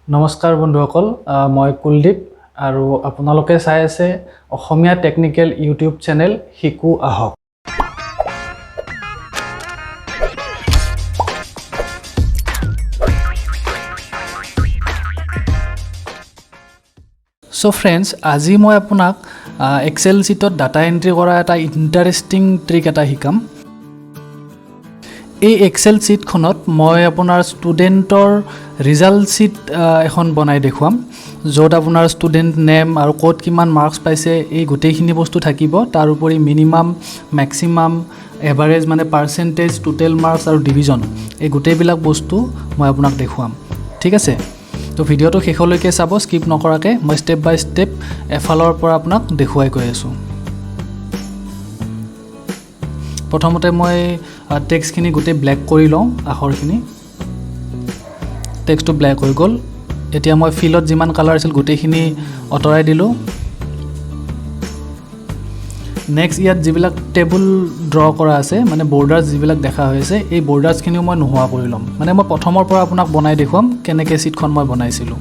নমস্কাৰ বন্ধুসকল মই কুলদীপ আৰু আপোনালোকে চাই আছে Asomiya technical YouTube channel Xiko Ahok So friends আজি মই আপোনাক এক্সেল শীটত ডাটা এন্ট্ৰি কৰা এটা ইন্টাৰেষ্টিং ট্ৰিক এটা শিকাম এই এক্সেল শীটখনত মই আপোনাৰ ষ্টুডেন্টৰ ৰিজাল্ট শীট এখন বনাই দেখুৱাম য'ত আপোনাৰ ষ্টুডেন্ট নেম আৰু ক'ত কিমান মাৰ্কস পাইছে এই গোটেইখিনি বস্তু থাকিব তাৰ উপৰি মিনিমাম ম্যাক্সিমাম এভাৰেজ মানে পাৰ্সেন্টেজ টোটাল মাৰ্কস আৰু ডিভিজন এই গোটেইবিলাক বস্তু মই আপোনাক দেখুৱাম ঠিক আছে তো ভিডিওটো শেষলৈকে চাব স্কিপ নকৰাকে মই স্টেপ বাই স্টেপ এফালৰ পৰা আপোনাক দেখুৱাই গৈ আছো প্ৰথমতে মই টেক্সটখিনি গোটেই ব্ল্যাক কৰি লওঁ আখৰখিনি টেক্সটটো ব্ল্যাক হৈ গ'ল এতিয়া মই ফিলত যিমান কালাৰ আছিল গোটেইখিনি অতৰাই দিলো নেক্সট ইয়াত যিবিলাক টেবুল ড্ৰ কৰা আছে মানে বৰ্ডাৰ্স যিবিলাক দেখা হৈছে এই বৰ্ডাৰ্সখিনিও মই নোহোৱা কৰি লম মানে মই প্ৰথমৰ পৰা আপোনাক বনাই দেখুৱাম কেনেকৈ শীটখন মই বনাইছিলো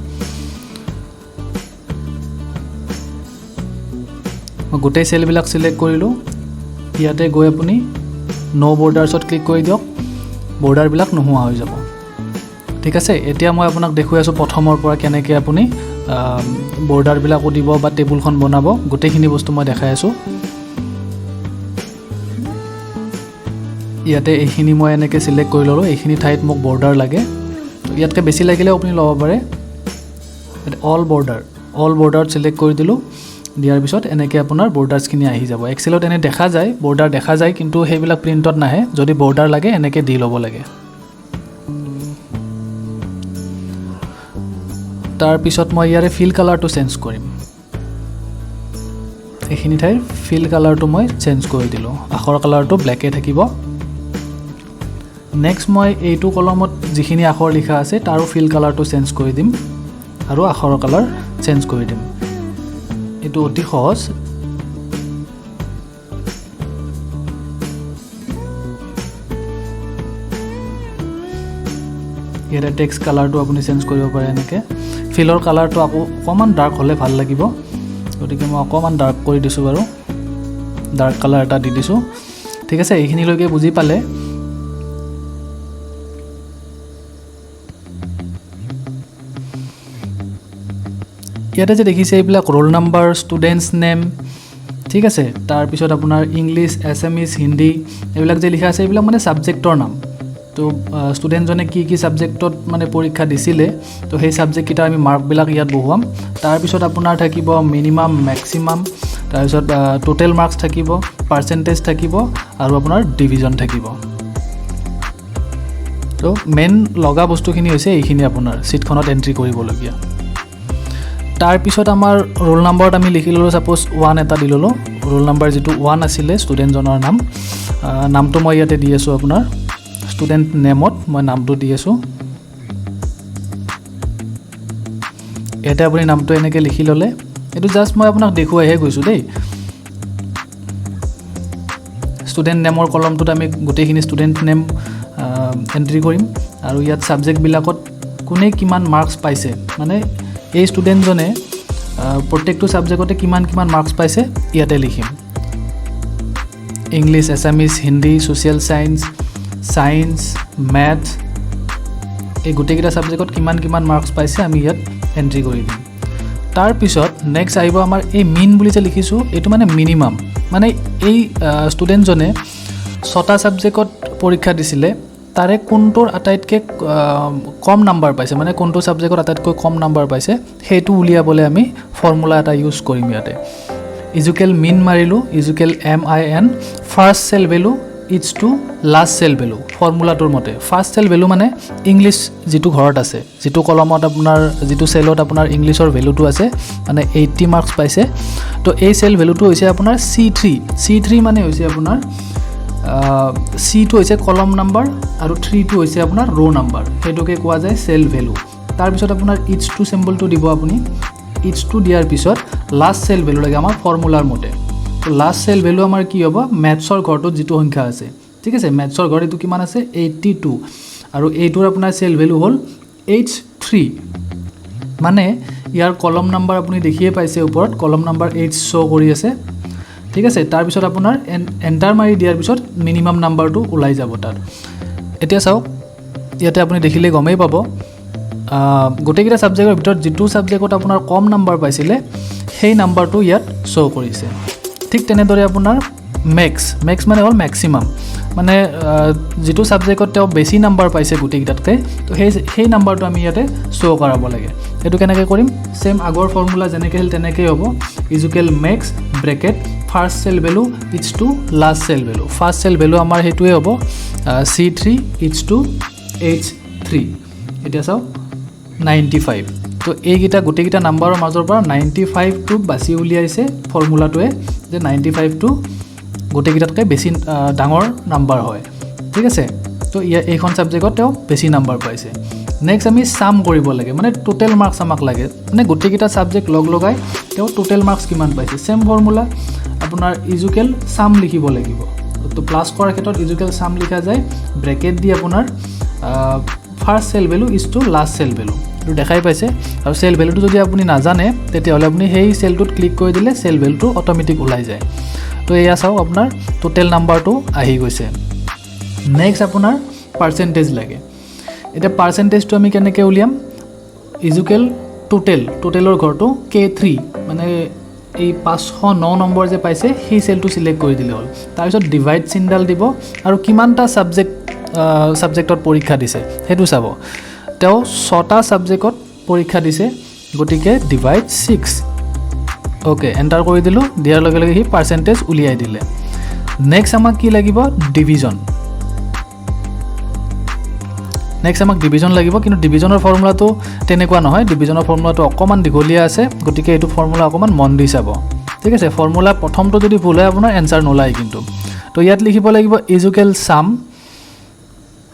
মই গোটেই সেলবিলাক সিলেক্ট কৰিলো ইয়াতে গৈ আপুনি নো বৰ্ডাৰ্সত ক্লিক কৰি দিয়ক বৰ্ডাৰবিলাক নোহোৱা হৈ যাব ঠিক আছে এতিয়া মই আপোনাক দেখুৱাই আছো প্ৰথমৰ পৰা কেনেকৈ আপুনি বৰ্ডাৰবিলাক দিব বা টেবুলখন বনাব গোটেইখিনি বস্তু মই দেখাই আছো ইয়াতে এইখিনি মই এনেকৈ সিলেক্ট কৰি ললো এইখিনি ঠাইত মোক বৰ্ডাৰ লাগে ইয়াতকে বেছি লাগিলে আপুনি ল'ব পাৰে অল বৰ্ডাৰ সিলেক্ট কৰি দিলো দিয়াৰ পিছত এনেকৈ আপোনাৰ বৰ্ডাৰ্সখিনি আহি যাব এক্সেলত এনে দেখা যায় বৰ্ডাৰ দেখা যায় কিন্তু হেইবিলাক প্ৰিন্টত নাহে যদি বৰ্ডাৰ লাগে এনেকৈ দি ল'ব লাগে তাৰ পিছত মই ইয়াৰে ফিল কালাৰটো চেঞ্জ কৰিম এইখিনি ঠাইৰ ফিল কালাৰটো মই চেঞ্জ কৰি দিলো আখৰ কালাৰটো ব্ল্যাকে থাকিব নেক্সট মই এইটো কলমত যিখিনি আখৰ লিখা আছে তাৰো ফিল কালাৰটো চেঞ্জ কৰি দিম আৰু আখৰৰ কালাৰ চেঞ্জ কৰি দিম এটো অতি সহজ ইয়াৰে টেক্সট কালাৰটো আপুনি চেঞ্জ কৰিব পাৰে এনেকৈ ফিলৰ কালাৰটো আকৌ অকমান ডাৰ্ক হ'লে ভাল লাগিব গতিকে মই অকমান ডাৰ্ক কৰি দিছো বাৰু ডাৰ্ক কালাৰ এটা দি দিছো ঠিক আছে এইখিনিলৈকে বুজি পালে ইয়াতে যে দেখিছে এইবিলাক ৰোল নাম্বাৰ ষ্টুডেন্টস নেম ঠিক আছে তাৰ পিছত আপোনাৰ ইংলিশ এছএমএছ হিন্দী এইবিলাক যে লিখা আছে এইবিলাক মানে সাবজেক্টৰ নাম তো ষ্টুডেন্টজনে কি সাবজেক্টত মানে পৰীক্ষা দিছিলে তো সেই সাবজেক্ট কিটা আমি মাৰ্কবিলাক ইয়াত বহুৱাম তাৰ পিছত আপোনাৰ থাকিব মিনিমাম ম্যাক্সিমাম তাৰ পিছত টোটাল মাৰ্কস থাকিব পাৰ্সেন্টেজ থাকিব আৰু আপোনাৰ ডিভিজন থাকিব তো মেইন লগা বস্তুখিনি হৈছে এইখিনি আপোনাৰ শীটখনত এন্ট্ৰি কৰিবলগীয়া তাৰ পিছত আমাৰ ৰোল নাম্বাৰত আমি লিখি ললো সাপোজ 1 এটা দি ললো ৰোল নাম্বাৰ যেটো 1 আছিল ষ্টুডেন্টজনৰ নামটো মই ইয়াতে দি আছো আপোনাৰ ষ্টুডেন্ট নেমত মই নামটো দি আছো এটা আপুনি নামটো এনেকৈ লিখি ললে এটো জাস্ট মই আপোনাক দেখুৱাইহে গৈছো দেই ষ্টুডেন্ট নেমৰ কলমটোত আমি গোটেইখিনি ষ্টুডেন্ট নেম এন্ট্ৰি কৰিম আৰু ইয়াত সাবজেক্ট বিলাকত কোনে কিমান মাৰ্কস পাইছে মানে এই ষ্টুডেন্টজনে প্ৰত্যেকটো সাবজেক্টতে কিমান মাৰ্কস পাইছে ইয়াতে লিখিম English SMS Hindi social science math এই গোটেইকেইটা সাবজেক্টত কিমান মাৰ্কস পাইছে আমি ইয়াত এন্ট্ৰি কৰি দিম তাৰ পিছত নেক্সট আহিব আমাৰ এই মিন বুলি যে লিখিছো এটো মানে মিনিমাম মানে এই ষ্টুডেন্টজনে 6টা সাবজেক্টত পৰীক্ষা দিছিলে তাৰে কোনটোৰ আটাইতকৈ কম নাম্বাৰ পাইছে মানে কোনটো সাবজেক্টত আটাইতকৈ কম নাম্বাৰ পাইছে হেতু উলিয়াবলৈ আমি ফৰ্মুলা এটা ইউজ কৰিম ইয়াতে ইকুৱেল মিন মাৰিলো equal MIN first cell value it's to last cell value ফৰ্মুলাটোৰ মতে ফাৰ্স্ট সেল ভ্যালু মানে ইংলিশ যেটো ঘৰত আছে যেটো কলমত আপোনাৰ যেটো সেলত আপোনাৰ ইংলিশৰ ভ্যালুটো আছে মানে 80 মাৰ্কস পাইছে তো এই সেল ভ্যালুটো হৈছে আপোনাৰ C3 মানে হৈছে আপোনাৰ C2 হৈছে কলম নাম্বাৰ আৰু 3 টো হৈছে আপোনাৰ ৰো নাম্বাৰ হেতুকে কোৱা যায় সেল ভ্যালু তাৰ পিছত আপোনাৰ ইটস টু সিম্বলটো দিব আপুনি ইটস টু দিয়াৰ পিছত লাষ্ট সেল ভ্যালু লাগে আমাৰ ফৰ্মুলাৰ মতে তো লাষ্ট সেল ভ্যালু আমাৰ কি হ'ব ম্যাথছৰ ঘৰটোত যেটো সংখ্যা আছে ঠিক আছে ম্যাথছৰ ঘৰ এটো কিমান আছে 82 আৰু এইটোৰ আপোনাৰ সেল ভ্যালু হ'ল H3 মানে ইয়াৰ কলম নাম্বাৰ আপুনি দেখিয়ে পাইছে ওপৰত কলম নাম্বাৰ 8 শো কৰি আছে ঠিক আছে তাৰ পিছত আপোনাৰ এন্টাৰ মাৰি দিয়াৰ পিছত মিনিমাম নাম্বাৰটো ওলাই যাব তাত এতিয়া চাওক ইয়াতে আপুনি দেখিলে গমেই পাব গোটেইকেইটা সাবজেক্টৰ ভিতৰত যেটো সাবজেক্টত আপোনাৰ কম নাম্বাৰ পাইছিলে সেই নাম্বাৰটো ইয়াত শো কৰিছে ঠিক তেনেদৰে আপোনাৰ মেক্স মানে হ'ল ম্যাক্সিমাম মানে যেটো সাবজেক্টত তেওঁ বেছি নাম্বাৰ পাইছে গোটেইকেইটাতকৈ তো সেই নাম্বাৰটো আমি ইয়াতে শো কৰাব লাগে এটো কেনেকৈ কৰিম সেম আগৰ ফৰ্মুলা যেনেকৈ হ'ল তেনেকৈ হ'ব equal max bracket first cell value it's to last cell value first cell value আমাৰ হেতুৱে হ'ব C3 ইটস টু H3 এটা চাও 95 তো এইগিটা গোটেইগিটা নাম্বাৰৰ মাজৰ পৰা 95 টো বাছি উলিয়াইছে ফৰ্মুলাটোৱে যে 95 টো গোটেইগিটাতকৈ বেছি ডাঙৰ নাম্বাৰ হয় ঠিক আছে তো এইখন সাবজেক্টত তেওঁ বেছি নাম্বাৰ পাইছে নেক্সট আমি সাম কৰিব লাগে মানে টোটাল মাৰ্কস আমাক লাগে মানে গোটেইগিটা সাবজেক্ট লগ লগাই তেওঁ টোটাল মাৰ্কস কিমান পাইছে সেম ফৰ্মুলা আপোনাৰ ইকুৱেল সাম লিখিব লাগিব তো প্লাস কৰাৰ ক্ষেত্ৰত ইকুৱেল সাম লিখা যায় ব্ৰেকেট দি আপোনাৰ first cell value is to last cell value তো দেখাই পাইছে আৰু সেল ভ্যালুটো যদি আপুনি নাজানে তেতিয়াহলে আপুনি সেই সেলটোত ক্লিক কৰি দিলে সেল ভ্যালুটো অটোমেটিক ওলাই যায় তো এয়া চাও আপোনাৰ টোটাল নাম্বাৰটো আহি গৈছে নেক্সট আপোনাৰ পাৰ্সেন্টেজ লাগে এটা পাৰ্সেন্টেজটো আমি কেনেকৈ উলিয়াম ইকুৱেল টোটালৰ ঘৰটো K3 মানে এই 509 নম্বৰ যে পাইছে সেই সেলটো সিলেক্ট কৰি দিলে হ'ল তাৰ পিছত ডিভাইড চিনডাল দিব আৰু কিমানটা সাবজেক্টত পৰীক্ষা দিছে হেতু চাব তেও 6টা সাবজেক্টত পৰীক্ষা দিছে গটিকে ডিভাইড 6 ওকে এন্টাৰ কৰি দিলো দিয়াৰ লগে লগে হি পাৰ্সেন্টেজ উলিয়াই দিলে নেক্সট আমাক কি লাগিব ডিভিজন নেক্সট আমাক ডিভিজন লাগিব কিন্তু ডিভিজনৰ ফৰ্মুলাটো তেনেকুৱা নহয় ডিভিজনৰ ফৰ্মুলাটো অকমান দীঘলীয়া আছে গটিকে এটো ফৰ্মুলা অকমান মন দি চাব ঠিক আছে ফৰ্মুলা প্ৰথমটো যদি ভুল হয় আপোনাৰ এনসাৰ নোলাই কিন্তু তো ইয়াত লিখিব লাগিব ইকুৱেল সাম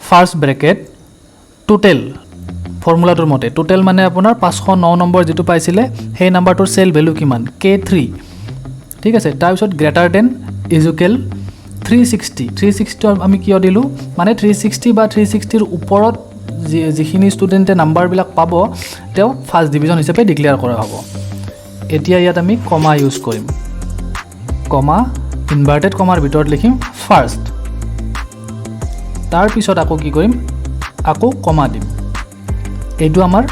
ফাৰ্স্ট ব্ৰেকেট টোটাল ফৰ্মুলাটোৰ মতে টোটাল মানে আপোনাৰ 509 নম্বৰ যেটো পাইছিলে সেই নাম্বাৰটোৰ সেল ভ্যালু কিমান K3 ঠিক আছে তাৰ পিছত গ্ৰেটাৰ দেন ইকুৱেল 360 আমি কিয় দিলো মানে 360 বা 360 ৰ ওপৰত যিখিনি ষ্টুডেন্টে নাম্বাৰ বিলাক পাব তেও ফাৰ্স্ট ডিভিজন হিচাপে ডিক্লেয়াৰ কৰা হ'ব এতিয়া ইয়াত আমি কমা ইউজ কৰিম কমা ইনভাৰ্টেড কমাৰ ভিতৰত লিখিম ফাৰ্স্ট তাৰ পিছত আকৌ কি কৰিম আকৌ কমা দিম এইটো আমাৰ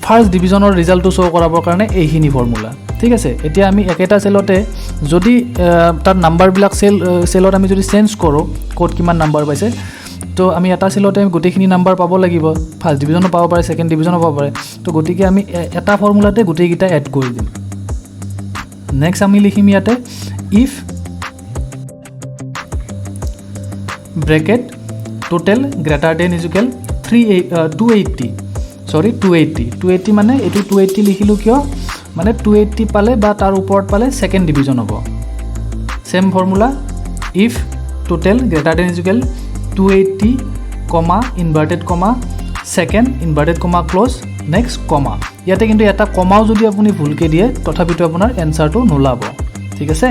ফাৰ্স্ট ডিভিজনৰ ৰিজাল্টটো শো কৰাবৰ কাৰণে এইখিনি ফৰ্মুলা ঠিক আছে এতিয়া আমি একেটা সেলতে যদি তাৰ নাম্বাৰ বিলাক সেলত আমি যদি চেঞ্জ কৰো কোড কিমান নাম্বাৰ পাইছে তো আমি এটা সেলতে গোটেইখিনি নাম্বাৰ পাব লাগিব ফাৰ্স্ট ডিভিজনো পাব পাৰে সেকেন্ড ডিভিজনো পাব পাৰে তো গতিকে আমি এটা ফৰ্মুলাতে গোটেইকিটা এড কৰি দিম নেক্সট আমি লিখিম ইয়াতে if bracket total greater than equal 280 মানে এটো 280 লিখিলো কিয় মানে 280 পালে বা তাৰ ওপৰত পালে সেকেন্ড ডিভিজন হ'ব same formula if total greater than equal 280 comma inverted comma second inverted comma close next comma ইয়াতে কিন্তু এটা কমাও যদি আপুনি ভুলকে দিয়ে তথাপিতো আপোনাৰ এনসাৰটো নোলাব ঠিক আছে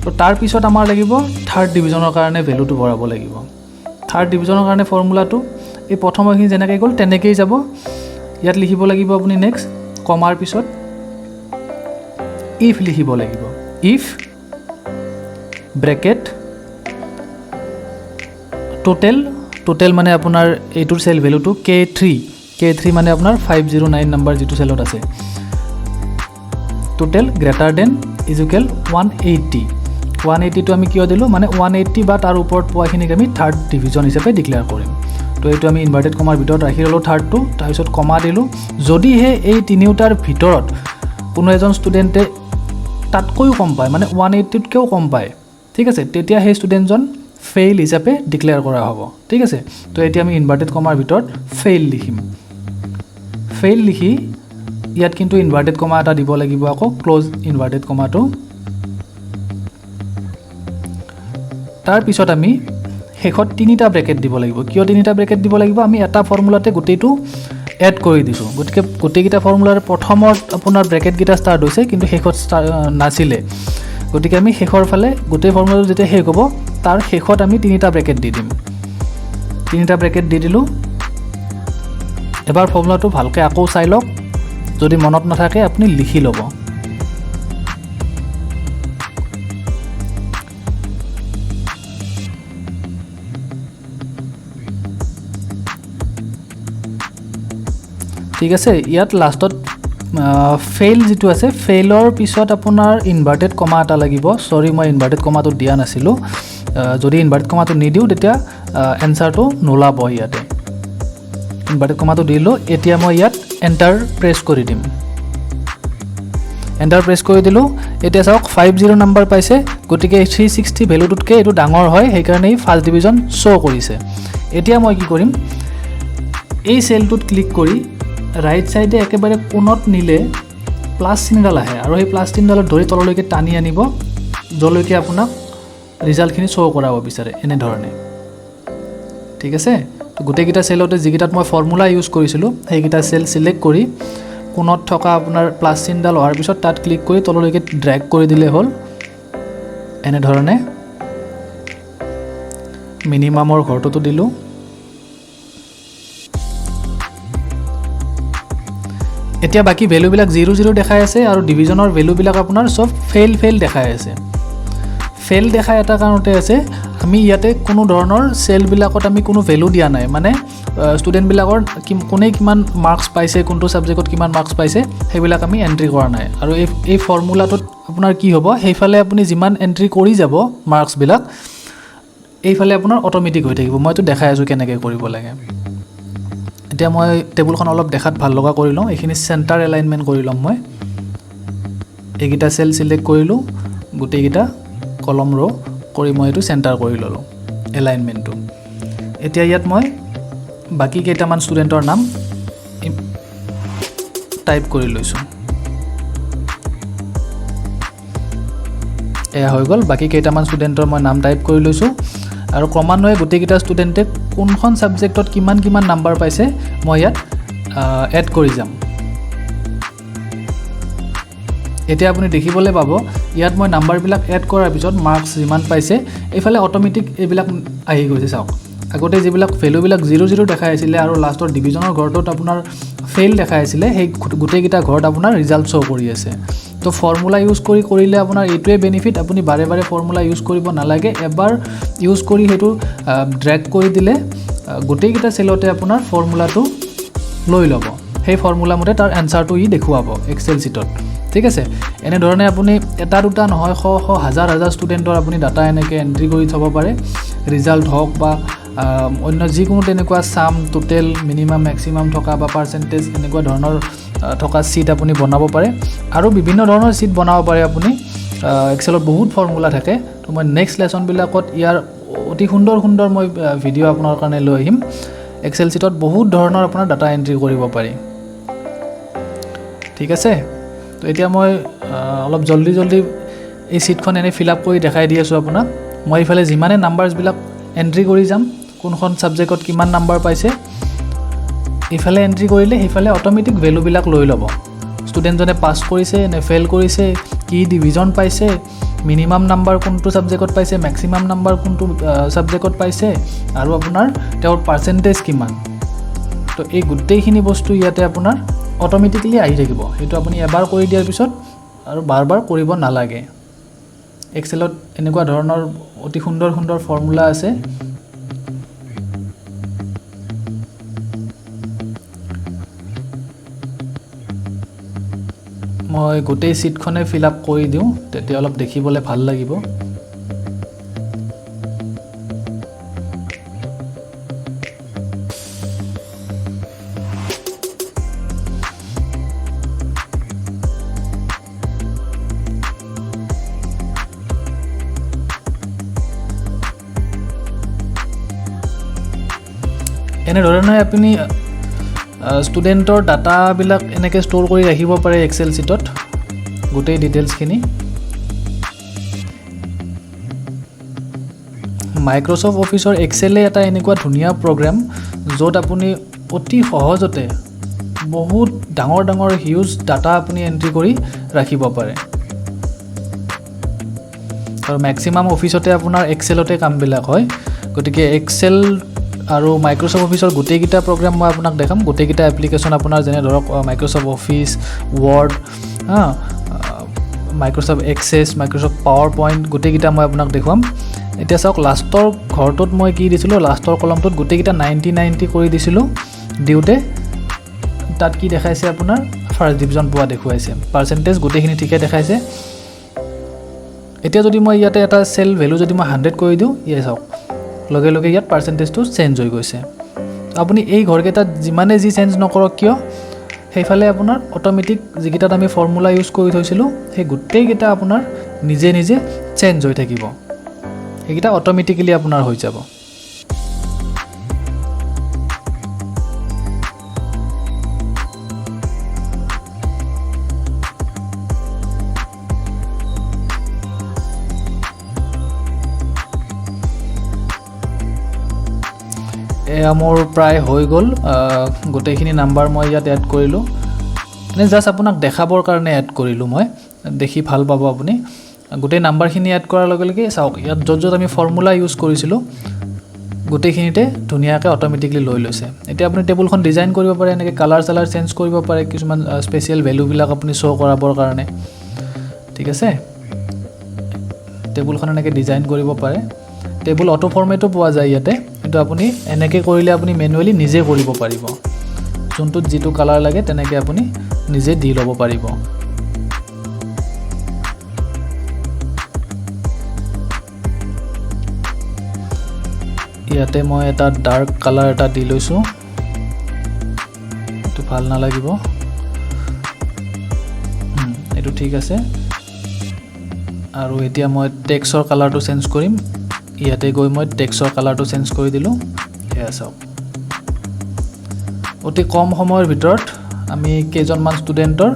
তো তাৰ পিছত আমাৰ লাগিব থাৰ্ড ডিভিজনৰ কাৰণে ভ্যালুটো ভৰাব লাগিব থাৰ্ড ডিভিজনৰ কাৰণে ফৰ্মুলাটো এই প্ৰথমখিনি যেনেকৈ গ'ল তেনেকৈ যাব ইয়াত লিখিব লাগিব আপুনি নেক্সট কমাৰ পিছত ইফ লিখিব লাগিব ইফ ব্ৰেকেট টোটাল মানে আপোনাৰ এইটোৰ সেল ভ্যালুটো K3 মানে আপোনাৰ 509 নম্বৰ যেটো সেলত আছে টোটাল গ্ৰেটাৰ দেন ইকুৱেল 180 টো আমি কিয় দিলো মানে 180 বা তাৰ ওপৰত পোৱাখিনিক আমি থাৰ্ড ডিভিজন হিচাপে ডিক্লেয়াৰ কৰিম তো এইটো আমি ইনভাৰ্টেড কমাৰ ভিতৰত ৰাখি ললো থাৰ্ডটো তাৰ পিছত কমা দিলো যদি হে এই তিনিটাৰ ভিতৰত কোনো এজন ষ্টুডেন্টে তাতকৈও কম পায় মানে 180 তকৈও কম পায় ঠিক আছে তেতিয়া সেই ষ্টুডেন্টজন ফেইল হিচাপে ডিক্লেয়াৰ কৰা হ'ব ঠিক আছে তো এতিয়া আমি ইনভাৰ্টেড কমাৰ ভিতৰত ফেইল লিখিম ফেইল লিখি ইয়াত কিন্তু ইনভাৰ্টেড কমা এটা দিব লাগিব আকৌ ক্লোজ ইনভাৰ্টেড কমাটো তাৰ পিছত আমি হেকত তিনিটা ব্ৰেকেট দিব লাগিব কিয় তিনিটা ব্ৰেকেট দিব লাগিব আমি এটা ফৰ্মুলাতে গোটেইটো এড কৰি দিছো গতিকে গোটেইকিটা ফৰ্মুলাৰ প্ৰথমত আপোনাৰ ব্ৰেকেট গিটা ষ্টাৰ্ট হৈছে কিন্তু হেকত নাছিলে গতিকে আমি হেকৰ ফালে গোটেই ফৰ্মুলাটো যেতিয়া হেক হ'ব তাৰ হেকত আমি তিনিটা ব্ৰেকেট দি দিম তিনিটা ব্ৰেকেট দি দিলো এবাৰ ফৰ্মুলাটো ভালকৈ আকৌ চাই লওক যদি মনত নাথাকে আপুনি লিখি ল'ব ঠিক আছে ইয়াত লাষ্টত ফেইল যেটো আছে ফেইলৰ পিছত আপোনাৰ ইনভাৰ্টেড কমা এটা লাগিব সৰি মই ইনভাৰ্টেড কমাটো দিয়া নাছিলো যদি ইনভাৰ্টেড কমাটো নিদিও তেতিয়া এনসাৰটো নোলাব ইয়াতে ইনভাৰ্টেড কমাটো দিলো এতিয়া মই ইয়াত এন্টাৰ প্ৰেছ কৰি দিম এন্টাৰ প্ৰেছ কৰি দিলো এতিয়া চাওক 50 নম্বৰ পাইছে গতিকে 360 ভ্যালুটোতকে এটো ডাঙৰ হয় সেই কাৰণে ফাৰ্স্ট ডিভিজন শো কৰিছে এতিয়া মই কি কৰিম এই সেলটোত ক্লিক কৰি ৰাইট সাইডে একেবাৰে কোণত নিলে প্লাস চিনডাল আহে আৰু এই প্লাস চিনডালত ধৰি তললৈকে টানি আনিব জলৈকে আপোনাক ৰিজাল্টখিনি শো কৰাব বিচাৰে এনে ধৰণে ঠিক আছে তো গুটেকিটা সেলতে যিকিটাত মই ফৰ্মুলা ইউজ কৰিছিলো সেইকিটা সেল সিলেক্ট কৰি কোণত থকা আপোনাৰ প্লাস চিনডাল হোৱাৰ পিছত তাত ক্লিক কৰি তললৈকে ড্ৰেগ কৰি দিলে হ'ল এনে ধৰণে মিনিমামৰ ঘৰটোটো দিলো এতিয়া বাকি ভ্যালু বিলাক 00 দেখাই আছে আৰু ডিভিজনৰ ভ্যালু বিলাক আপোনাৰ সব ফেল দেখাই আছে ফেল দেখাই এটা কাৰণতে আছে আমি ইয়াতে কোনো ধৰণৰ সেল বিলাকত আমি কোনো ভ্যালু দিয়া নাই মানে ষ্টুডেন্ট বিলাকৰ কোনে কিমান মাৰ্কস পাইছে কোনটো সাবজেক্টত কিমান মাৰ্কস পাইছে সেইবিলাক আমি এন্ট্ৰি কৰা নাই আৰু এই ফৰ্মুলাটোত আপোনাৰ কি হ'ব সেইফালে আপুনি যিমান এন্ট্ৰি কৰি যাব মাৰ্কস বিলাক এইফালে আপোনাৰ অটোমেটিক হৈ থাকিব মইতো দেখাই আছো কেনেকৈ কৰিব লাগে এতিয়া মই টেবুলখন অলপ দেখাত ভাল লগা কৰি লওঁ এখিনি সেন্টাৰ এলাইনমেন্ট কৰি লম মই এইকিটা সেল সিলেক্ট কৰিলো গুটেকিটা কলম ৰ কৰি মই এটো সেন্টাৰ কৰি ললো এলাইনমেন্টটো এতিয়া ইয়াত মই বাকি কেইটামান ষ্টুডেন্টৰ নাম টাইপ কৰি লৈছো এয়া হৈ গল বাকি কেইটামান ষ্টুডেন্টৰ মই নাম টাইপ কৰি লৈছো আৰু ক্ৰমান্বয়ে গুটেকিটা ষ্টুডেন্টে কোনখন সাবজেক্টত কিমান নাম্বাৰ পাইছে মই ইয়াত এড কৰি যাম এতিয়া আপুনি দেখিবলৈ পাব ইয়াত মই নাম্বাৰ বিলাক এড কৰাৰ পিছত মাৰ্কস যিমান পাইছে এইফালে অটোমেটিক এইবিলাক আহি গৈছে চাওক আগতে যিবিলাক ভ্যালু বিলাক 00 দেখাই আছিল আৰু লাষ্টৰ ডিভিজনৰ ঘৰটোত আপোনাৰ ফেইল দেখাই আছিল সেই গুটেকিটা ঘৰত আপোনাৰ ৰিজাল্ট শো কৰি আছে তো ফৰ্মুলা ইউজ কৰিলে আপোনাৰ এইটোৱে বেনিফিট আপুনি বাৰে বাৰে ফৰ্মুলা ইউজ কৰিব নালাগে এবাৰ ইউজ কৰি হেতু ড্ৰেগ কৰি দিলে গুটেকিটা সেলতে আপোনাৰ ফৰ্মুলাটো লৈ ল'ব সেই ফৰ্মুলা মতে তাৰ এনসাৰটো ই দেখুৱাব এক্সেল শিটত ঠিক আছে এনে ধৰণে আপুনি এটা দুটা নহয় হাজাৰ ষ্টুডেন্টৰ আপুনি ডাটা এনেকে এন্ট্ৰি কৰি থব পাৰে ৰিজাল্ট হওক বা অন্য যিকোনো তেনেকুৱা সাম টোটেল মিনিমাম ম্যাক্সিমাম থকা বা পাৰ্সেন্টেজ এনেকুৱা ধৰণৰ থকা শীট আপুনি বনাব পাৰে আৰু বিভিন্ন ধৰণৰ শীট বনাব পাৰে আপুনি এক্সেলত বহুত ফৰ্মুলা থাকে তো মই নেক্সট লেসন বিলাকত ইয়াৰ অতি সুন্দৰ মই ভিডিও আপোনাৰ কাৰণে লৈ আহিম এক্সেল শীটত বহুত ধৰণৰ আপোনাৰ ডাটা এন্ট্ৰি কৰিব পাৰি ঠিক আছে তো এতিয়া মই অলপ জলদি এই শীটখন এনে ফিল আপ কৰি দেখাই দি আছো আপোনাক মই ইফালে যিমানে নাম্বাৰস বিলাক এন্ট্ৰি কৰি যাম কোনখন সাবজেক্টত কিমান নাম্বাৰ পাইছে ইফালে এন্ট্ৰি কৰিলে ইফালে অটোমেটিক ভ্যালু বিলাক লৈ ল'ব ষ্টুডেন্ট জনে পাস কৰিছে নে ফেল কৰিছে কি ডিভিজন পাইছে মিনিমাম নাম্বাৰ কোনটো সাবজেক্টত পাইছে ম্যাক্সিমাম নাম্বাৰ কোনটো সাবজেক্টত পাইছে আৰু আপোনাৰ তেওঁৰ পাৰ্সেন্টেজ কিমান তো এই গুটেইখিনি বস্তু ইয়াতে আপোনাৰ অটোমেটিক্যালি আহি থাকিব এটো আপুনি এবাৰ কৰি দিয়াৰ পিছত আৰু বাৰবাৰ কৰিব নালাগে এক্সেলত এনেকুৱা ধৰণৰ অতি সুন্দৰ ফৰ্মুলা আছে মই গোটেই শীটখনে ফিল আপ কৰি দিও তেতিয়া অলপ দেখিবলৈ ভাল লাগিব এনে ধৰণে আপুনি ষ্টুডেন্টৰ ডাটা বিলাক এনেকে ষ্টৰ কৰি ৰাখিব পাৰে এক্সেল শীটত গোটেই ডিটেইলছ খিনি মাইক্ৰসফট অফিসৰ এক্সেলে এটা এনেকুৱা ধুনিয়া প্ৰগ্ৰাম য'ত আপুনি অতি সহজতে বহুত ডাঙৰ হিউজ ডাটা আপুনি এন্ট্ৰি কৰি ৰাখিব পাৰে আৰু ম্যাক্সিমাম অফিসতে আপোনাৰ এক্সেলতে কাম বিলাক হয় গতিকে এক্সেল আৰু মাইক্ৰ'ছফ্ট অফিচৰ গোটেইকেইটা প্ৰগ্ৰাম মই আপোনাক দেখাম গোটেইকেইটা এপ্লিকেশ্যন আপোনাৰ যেনে ধৰক Microsoft Office Word Microsoft Excel Microsoft PowerPoint গোটেইকেইটা মই আপোনাক দেখুৱাম এতিয়া চাওক লাষ্টৰ ঘৰটোত মই কি দিছিলোঁ লাষ্টৰ কলমটোত গোটেইকেইটা 90 কৰি দিছিলোঁ দিওঁতে তাত কি দেখাইছে আপোনাৰ ফাৰ্ষ্ট ডিভিজন পোৱা দেখুৱাইছে পাৰ্চেণ্টেজ গোটেইখিনি ঠিকে দেখাইছে এতিয়া যদি মই ইয়াতে এটা সেল ভ্যালু যদি মই 100 কৰি দিওঁ ইয়ে চাওক লগে লগে ইয়াত পাৰ্চেণ্টেজটো চেঞ্জ হৈ গৈছে আপুনি এই ঘৰকেইটাত যিমানে যি চেঞ্জ নকৰক কিয় সেইফালে আপোনাৰ অটোমেটিক যিকেইটাত আমি ফৰ্মুলা ইউজ কৰি থৈছিলোঁ সেই গোটেইকেইটা আপোনাৰ নিজে নিজে চেঞ্জ হৈ থাকিব সেইকেইটা অটোমেটিক্যালি আপোনাৰ হৈ যাব এয়া মোৰ প্ৰায় হৈ গ'ল গোটেইখিনি নাম্বাৰ মই ইয়াত এড কৰিলোঁ মানে জাষ্ট আপোনাক দেখাবৰ কাৰণে এড কৰিলোঁ মই দেখি ভাল পাব আপুনি গোটেই নাম্বাৰখিনি এড কৰাৰ লগে লগে চাওক ইয়াত য'ত য'ত আমি ফৰ্মুলা ইউজ কৰিছিলোঁ গোটেইখিনিতে ধুনীয়াকৈ অটোমেটিকলি লৈ লৈছে এতিয়া আপুনি টেবুলখন ডিজাইন কৰিব পাৰে এনেকৈ কালাৰ চালাৰ চেঞ্জ কৰিব পাৰে কিছুমান স্পেচিয়েল ভেলুবিলাক আপুনি শ্ব' কৰাবৰ কাৰণে ঠিক আছে টেবুলখন এনেকৈ ডিজাইন কৰিব পাৰে টেবুল অটো ফৰ্মেটো পোৱা যায় ইয়াতে কিন্তু আপুনি এনেকৈ কৰিলে আপুনি মেনুৱেলি নিজে কৰিব পাৰিব যোনটোত যিটো কালাৰ লাগে তেনেকৈ আপুনি নিজে দি ল'ব পাৰিব ইয়াতে মই এটা ডাৰ্ক কালাৰ এটা দি লৈছোঁ এইটো ভাল নালাগিব এইটো ঠিক আছে আৰু এতিয়া মই টেক্সৰ কালাৰটো চেঞ্জ কৰিম ইয়াতে গৈ মই টেক্সৰ কালাৰটো চেঞ্জ কৰি দিলোঁ এয়া চাওক অতি কম সময়ৰ ভিতৰত আমি কেইজনমান ষ্টুডেণ্টৰ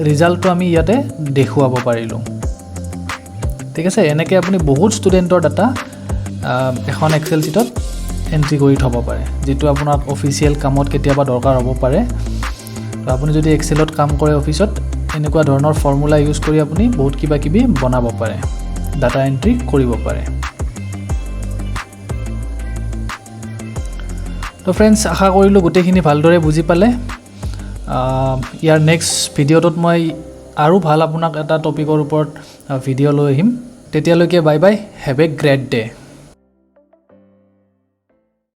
ৰিজাল্টটো আমি ইয়াতে দেখুৱাব পাৰিলোঁ ঠিক আছে এনেকৈ আপুনি বহুত ষ্টুডেণ্টৰ ডাটা এখন এক্সেল ছিটত এণ্ট্ৰি কৰি থ'ব পাৰে যেটো আপোনাক অফিচিয়েল কামত কেতিয়াবা দৰকাৰ হ'ব পাৰে আপুনি যদি এক্সেলত কাম কৰে অফিচত এনেকুৱা ধৰণৰ ফৰ্মুলা ইউজ কৰি আপুনি বহুত কিবা কিবি বনাব পাৰে ডাটা এণ্ট্ৰি কৰিব পাৰে তো ফ্ৰেণ্ডছ আশা কৰিলোঁ গোটেইখিনি ভালদৰে বুজি পালে ইয়াৰ নেক্সট ভিডিঅ'টোত মই আৰু ভাল আপোনাক এটা টপিকৰ ওপৰত ভিডিঅ' লৈ আহিম তেতিয়ালৈকে bye bye have a great day